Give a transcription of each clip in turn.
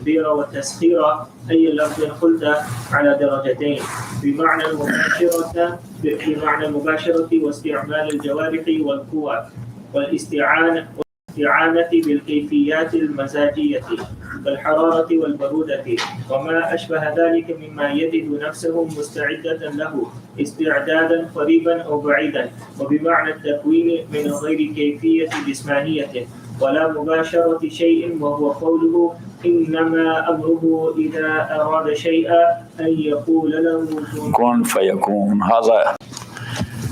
التكبير والتسخير أي لفظ قلت على درجتين بمعنى المباشرة واستعمال الجوارح والقوى والاستعانة بالكيفيات المزاجية كالحرارة والبرودة وما أشبه ذلك مما يجد نفسه مستعدة له استعدادا قريبا أو بعيدا وبمعنى التكوين من غير كيفية جسمانية ولا مباشرة شيء وهو قوله إنما أمره إذا أراد شيئا أن يقول له كن فيكون. هذا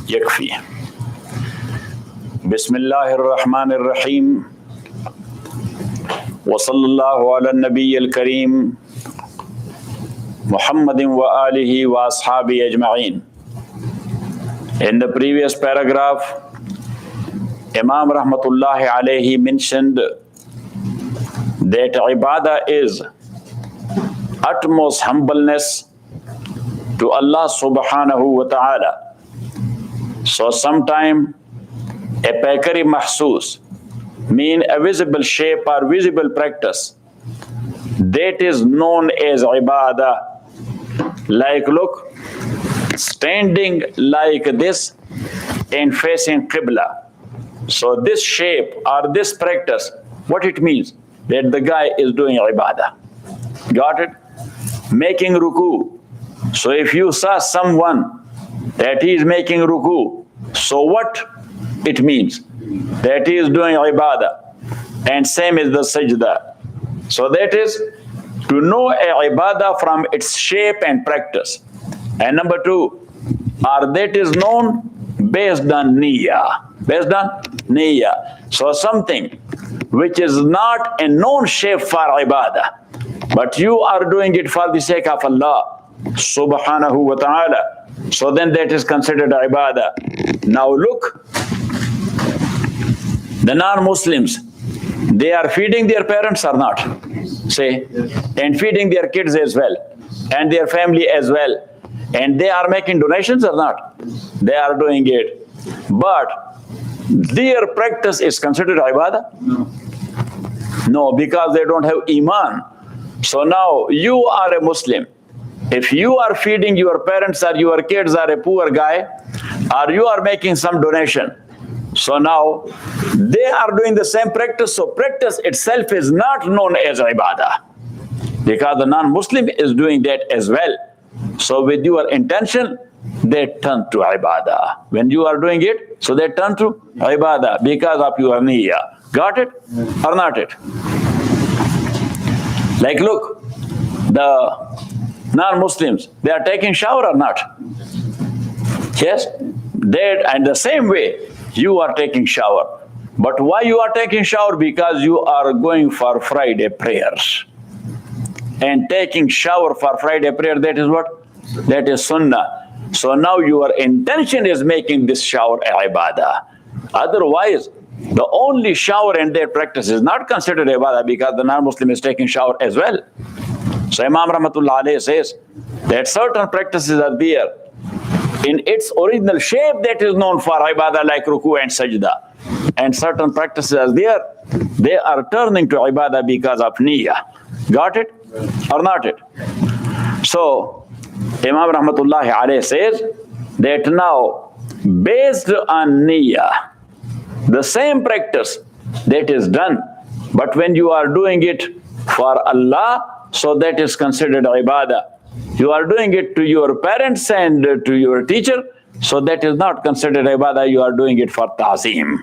يكفي. بسم الله الرحمن الرحيم وصلى الله على النبي الكريم محمد وآله وأصحابه أجمعين. In the previous paragraph, Imam Rahmatullahi alayhi mentioned that ibadah is utmost humbleness to Allah subhanahu wa ta'ala. So sometime a pakari mahsus mean a visible shape or visible practice that is known as ibadah. Like look, standing like this and facing Qibla. So this shape or this practice, what it means? That the guy is doing ibadah. Got it? Making ruku. So if you saw someone that he is making ruku, so what it means? That he is doing ibadah. And same is the sajda. So that is to know a ibadah from its shape and practice. And number two, or that is known based on niyyah. Based on niyyah. So something which is not a known shape for ibadah, but you are doing it for the sake of Allah subhanahu wa ta'ala. So then that is considered ibadah. Now look, the non-Muslims, they are feeding their parents or not? Say, and feeding their kids as well, and their family as well. And they are making donations or not? They are doing it. But their practice is considered ibadah? No, because they don't have iman. So now you are a Muslim. If you are feeding your parents or your kids are a poor guy, or you are making some donation, so now they are doing the same practice. So practice itself is not known as ibadah, because the non-Muslim is doing that as well. So with your intention, they turn to ibadah. When you are doing it, so they turn to ibadah because of your niyyah. Got it or not it? Like look, the non-Muslims, they are taking shower or not? Yes, they, and the same way you are taking shower. But why you are taking shower? Because you are going for Friday prayers. And taking shower for Friday prayer, that is what? That is sunnah. So now your intention is making this shower a ibadah. Otherwise, the only shower and their practice is not considered ibadah because the non-Muslim is taking shower as well. So Imam Rahmatullah alayhi says that certain practices are there in its original shape that is known for ibadah like ruku and sajda. And certain practices are there, they are turning to ibadah because of niyyah. Got it or not it? So Imam Rahmatullahi alayhi says that now based on niyyah, the same practice that is done, but when you are doing it for Allah, so that is considered ibadah. You are doing it to your parents and to your teacher, so that is not considered ibadah, you are doing it for ta'zeem.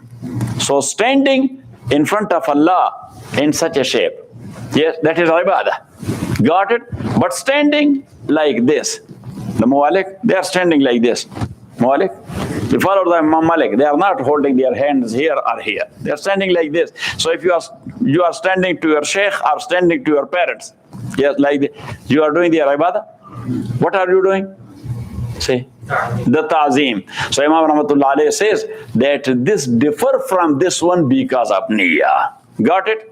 So standing in front of Allah in such a shape, yes, that is ibadah. Got it? But standing like this, the Mawalik, they are standing like this. Mawalik, you follow the Imam Malik, they are not holding their hands here or here. They are standing like this. So if you are standing to your sheikh or standing to your parents, yes, like this, you are doing their ibadah. What are you doing? Say, the ta'zeem. So Imam Rahmatullah alayhi says that this differ from this one because of niyyah. Got it?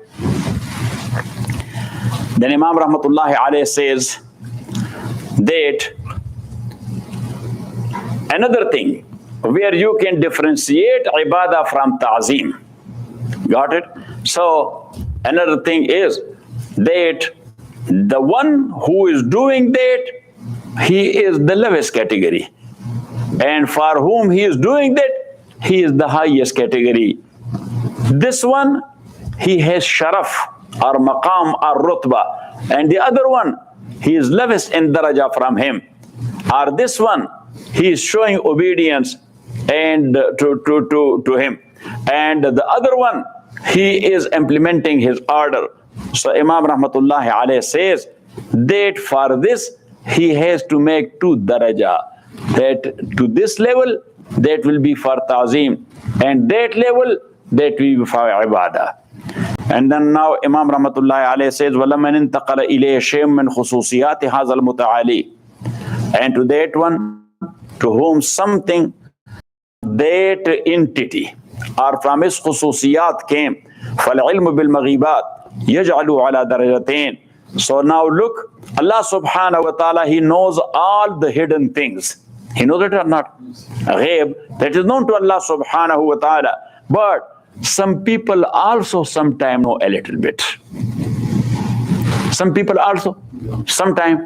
Then Imam Rahmatullah alayhi says that another thing where you can differentiate ibadah from ta'zeem. Got it? So another thing is that the one who is doing that, he is the lowest category. And for whom he is doing that, he is the highest category. This one, he has sharaf or maqam or rutba. And the other one, he is lowest in daraja from him. Or this one, he is showing obedience and to him. And the other one, he is implementing his order. So Imam Rahmatullahi alayhi says that for this, he has to make two daraja. That to this level, that will be for ta'zeem. And that level, that will be for ibadah. And then now Imam Rahmatullahi alayhi says, وَلَمَنْ انْتَقَلَ إِلَيْهِ شَيْءٌ مِّنْ خُصُوصِيَاتِ هَذَا الْمُتَعَالِي. And to that one, to whom something, that entity, or from his khususiyat came, فَالْعِلْمُ بِالْمَغِيبَاتِ يَجْعَلُ عَلَى دَرَجَتَيْنِ. So now look, Allah subhanahu wa ta'ala, he knows all the hidden things. He knows it or not? Ghaib, that is known to Allah subhanahu wa ta'ala. But some people also sometimes know a little bit. Some people also sometimes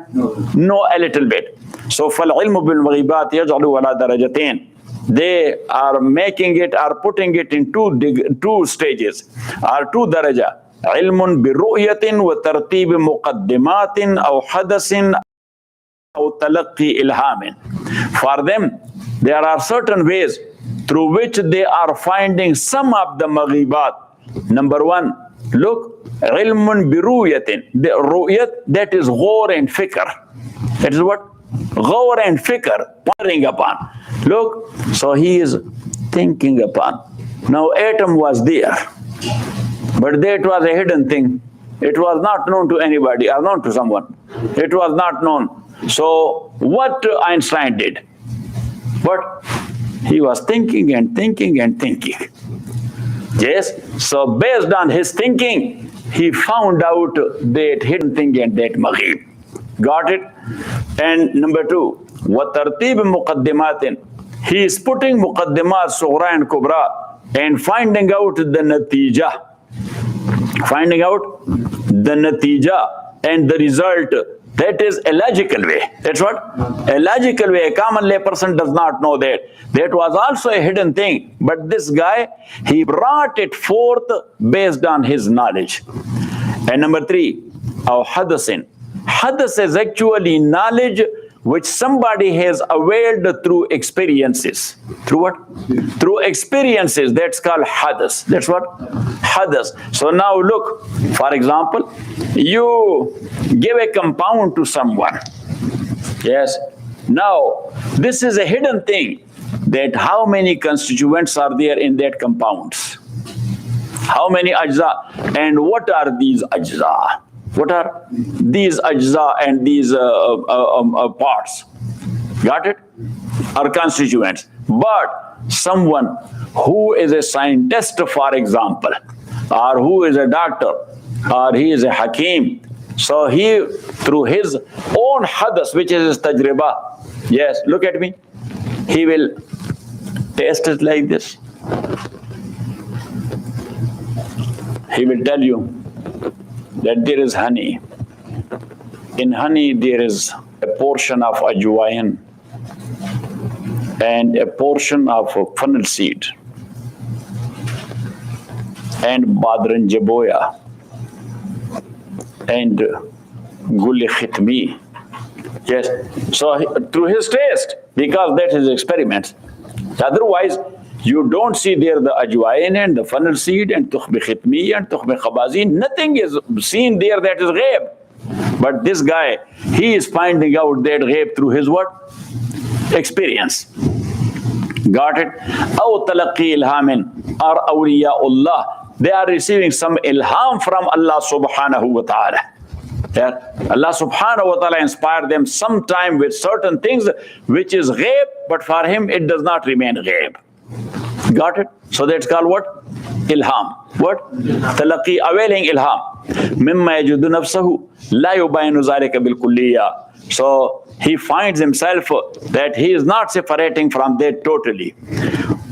know a little bit. So فَالْعِلْمُ بِالْمَغِيبَاتِ يَجْعَلُ عَلَى دَرَجَتَيْنِ. They are making it, are putting it in two stages, or two daraja. علم برؤية وترتيب مقدمات أو حدث أو تلقي إلهام. For them, there are certain ways through which they are finding some of the maghibat. Number one, look, علم برؤية. The ru'yat, that is ghawr and fikr. That is what? Ghawr and fikr, pondering upon. Look, so he is thinking upon. Now atom was there, but that was a hidden thing. It was not known to anybody or known to someone. It was not known. So what Einstein did? What? He was thinking and thinking and thinking. Yes? So based on his thinking, he found out that hidden thing and that maghib. Got it? And number two, وَتَرْتِيبِ مُقَدِّمَاتٍ. He is putting muqaddimat, sughra and kubra, and finding out the natija. Finding out the natija and the result. That is a logical way. That's what? A logical way. A common lay person does not know that. That was also a hidden thing. But this guy, he brought it forth based on his knowledge. And number three, our hadasin. Hadas is actually knowledge which somebody has availed through experiences. Through what? Through experiences. That's called hadas. That's what? Hadas. So now look, for example, you give a compound to someone. Yes. Now, this is a hidden thing, that how many constituents are there in that compounds? How many ajza? And what are these ajza? What are these ajza and these parts? Got it? Are constituents. But someone who is a scientist, for example, or who is a doctor, or he is a hakim, so he, through his own hadas, which is his tajriba, yes, look at me, he will taste it like this. He will tell you that there is honey. In honey there is a portion of ajwain and a portion of fennel seed and badran jaboya and gul khitmi. Yes, so through his taste, because that is experiment. Otherwise, you don't see there the ajwain and the fennel seed and tukhbi khitmi and tukhbi khabazin. Nothing is seen there that is ghaib. But this guy, he is finding out that ghaib through his what? Experience. Got it? Aw talaqi ilhamin, or awliyaullah. They are receiving some ilham from Allah subhanahu wa ta'ala. Yeah. Allah subhanahu wa ta'ala inspired them sometime with certain things which is ghaib, but for him it does not remain ghaib. Got it? So that's called what? Ilham. What? Talaqi, availing ilham. Mimma yajudu nafsahu la yubayinu zalika bil kulliya. So he finds himself that he is not separating from that totally.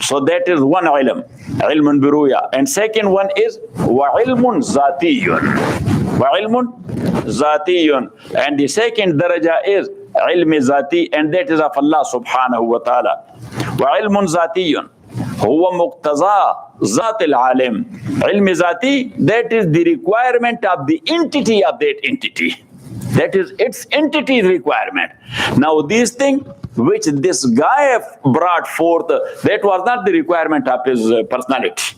So that is one ilm, ilmun biruya. And second one is wa ilmun zatiyun. Wa ilmun zatiyun. And the second daraja is ilm zati, and that is of Allah subhanahu wa ta'ala. Wa ilmun zatiyun huwa muqtaza zat al-alim. Ilm zati, that is the requirement of the entity of that entity. That is its entity requirement. Now these things which this guy brought forth, that was not the requirement of his personality.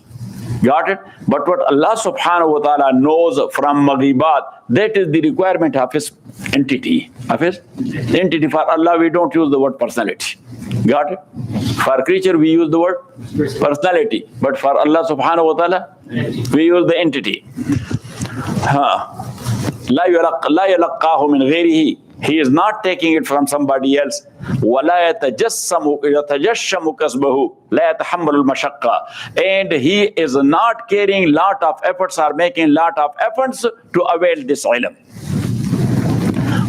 Got it? But what Allah subhanahu wa ta'ala knows from Maghibat, that is the requirement of his entity. Of his entity. For Allah we don't use the word personality. Got it? For creature we use the word personality. But for Allah subhanahu wa ta'ala, we use the entity. لا يلقاه من غيره. He is not taking it from somebody else. ولا يتجشم كسبه لا يتحمل المشقة. And he is not carrying lot of efforts or making lot of efforts to avail this ilm.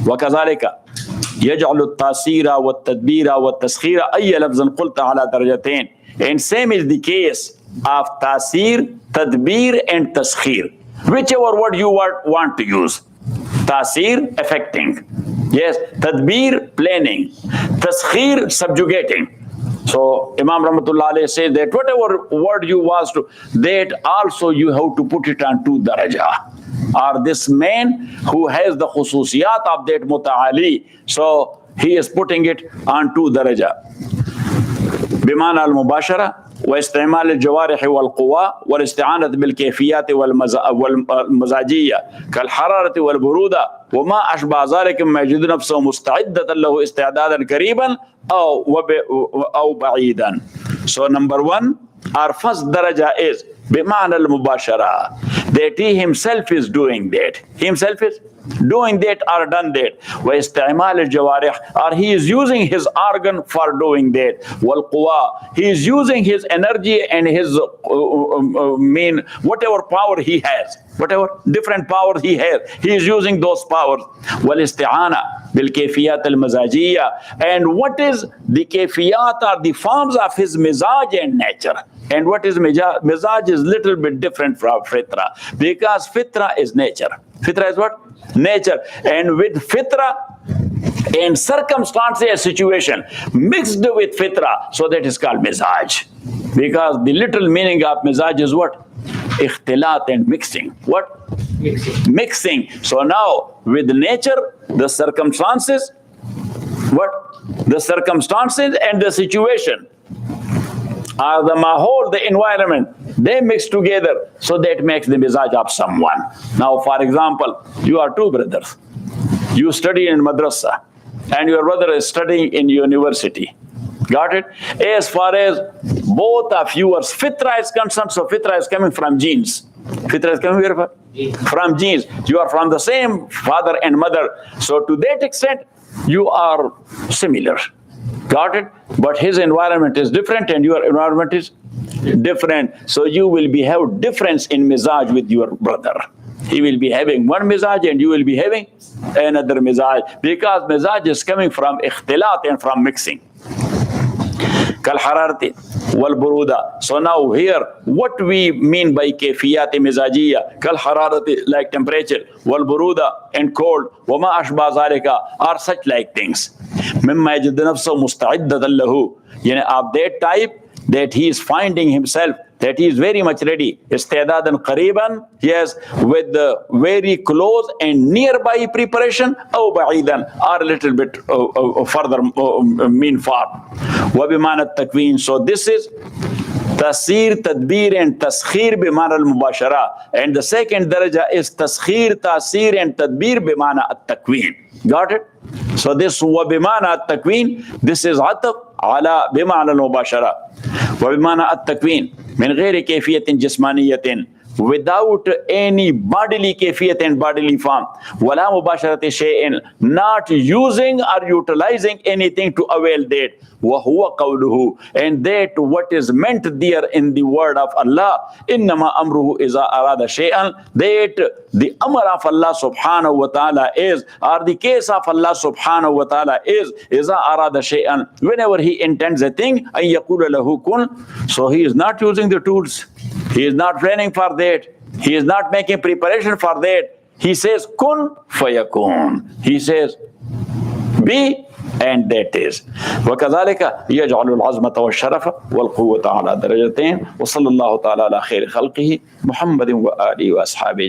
وكذلك يجعل التأثير والتدبير والتسخير أي لفظ قلت على درجتين. And same is the case of تأثير, تدبير and تسخير. Whichever word you want to use. Tasir, affecting. Yes, tadbir, planning. Taskhir, subjugating. So Imam Rahmatullah alayhi says that whatever word you was to, that also you have to put it on two daraja. Or this man who has the khususiyat of that muta'ali, so he is putting it on two daraja. Bimana al-mubashara واستعمال الجوارح والقوى والاستعانة بالكيفيات والمزاجية كالحرارة والبرودة وما أشبه ذلك مما يجد نفسه مستعدة له استعدادا قريبا أو بعيدا. So number one, our first daraja is بمعنى المباشرة, that he himself is doing that. He himself is doing that or done that. واستعمال الجوارح, or he is using his organ for doing that. والقوى, he is using his energy and his whatever power he has, whatever different powers he has, he is using those powers. والاستعانة بالكيفيات المزاجية, and what is the kayfiyat or the forms of his mizaj and nature. And what is mizaj is little bit different from fitra, because fitra is nature. Fitra is what? Nature. And with fitra and circumstance and situation mixed with fitra, so that is called mizaj. Because the literal meaning of mizaj is what? Ikhtilat and mixing. What? Mixing. So now with nature, the circumstances, what? The circumstances and the situation, the mahol, the environment, they mix together, so that makes the mizaj of someone. Now, for example, you are two brothers. You study in madrasa, and your brother is studying in university. Got it? As far as both of yours, fitra is concerned, so fitra is coming from genes. Fitra is coming where? From genes. You are from the same father and mother. So to that extent, you are similar. Got it? But his environment is different and your environment is different. So you will be have difference in mizaj with your brother. He will be having one mizaj and you will be having another mizaj, because mizaj is coming from ikhtilat and from mixing. Kal-hararati wal-buruda. So now here, what we mean by kayfiyat mizajiyya, kal-hararati, like temperature, wal-buruda, and cold, wama ashba zalika, are such like things. Mimma yajid nafsahu musta'iddan lahu. Of that type, that he is finding himself, that he is very much ready. Istadadan qariban, yes, with the very close and nearby preparation, aw ba'idan, or a little bit further mean far. Wa bimana takween. So this is tasir, tadbir and taskhir bimana al-mubashara. And the second daraja is taskhir, tasir and tadbir bimana at-takween. Got it? So this wa bimana at-takween, this is ataf ala bimana al-mubashara. Wa bimana at-takween min ghairi kayfiyatin jismaniyatin, without any bodily kayfiyat and bodily form. Wala mubasharati shay'in, not using or utilizing anything to avail that. Wa huwa qawluhu, and that what is meant there in the word of Allah, innama amruhu iza arada shay'an, that the amr of Allah subhanahu wa ta'ala is, or the case of Allah subhanahu wa ta'ala is, iza arada shay'an, whenever he intends a thing, an yaqula lahu kun. So he is not using the tools, he is not planning for that, he is not making preparation for that. He says, kun fayakun. He says, be, and that is. وكذلك يجعل العظمة والشرف والقوة على درجتين. وصلى الله تعالى على خير خلقه محمد وآله وأصحابه